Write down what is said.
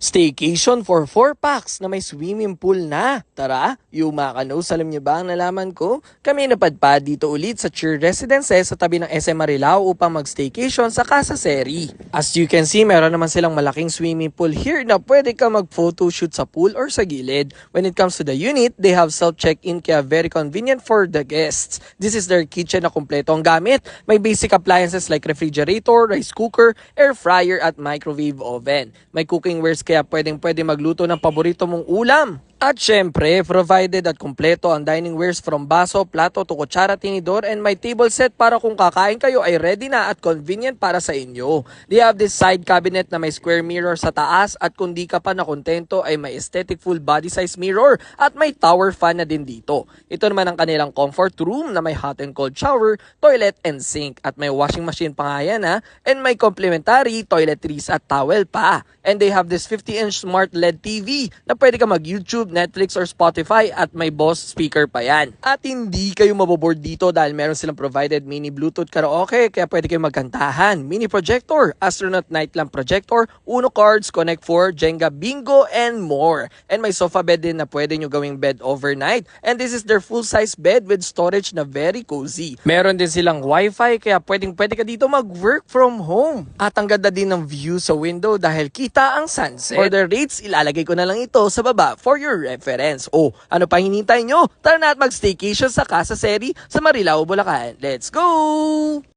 Staycation for 4 packs na may swimming pool na. Tara, Yumakanos, alam niyo ba ang nalaman ko? Kami napadpad dito ulit sa Cheer Residences sa tabi ng SM Marilao upang mag-staycation sa Casa Seri. As you can see, meron naman silang malaking swimming pool here na pwede ka mag-photoshoot sa pool or sa gilid. When it comes to the unit, they have self-check-in kaya very convenient for the guests. This is their kitchen na kumpleto ang gamit. May basic appliances like refrigerator, rice cooker, air fryer at microwave oven. May cooking wares kaya pwede magluto ng paborito mong ulam. At syempre, provided at kumpleto ang dining wares from baso, plato to kutsara, tinidor, and may table set para kung kakain kayo ay ready na at convenient para sa inyo. They have this side cabinet na may square mirror sa taas at kung di ka pa nakontento ay may aesthetic full body size mirror at may tower fan na din dito. Ito naman ang kanilang comfort room na may hot and cold shower, toilet and sink at may washing machine pa nga yan and may complimentary toiletries at towel pa. And they have this 50-inch smart LED TV na pwede ka mag-YouTube, Netflix or Spotify at may Bose speaker pa yan. At hindi kayo maboboard dito dahil meron silang provided mini Bluetooth karaoke kaya pwede kayo magkantahan, mini projector, astronaut night lamp projector, Uno cards, Connect 4, Jenga bingo and more. And may sofa bed din na pwede nyo gawing bed overnight. And this is their full size bed with storage na very cozy. Meron din silang wifi kaya pwede ka dito mag-work from home. At ang ganda din ng view sa window dahil kita ang sunset. For the rates, ilalagay ko na lang ito sa baba for your reference. Ano pa hinintay nyo? Tara na at mag-staycation sa Casa Seri sa Marilao, Bulacan. Let's go!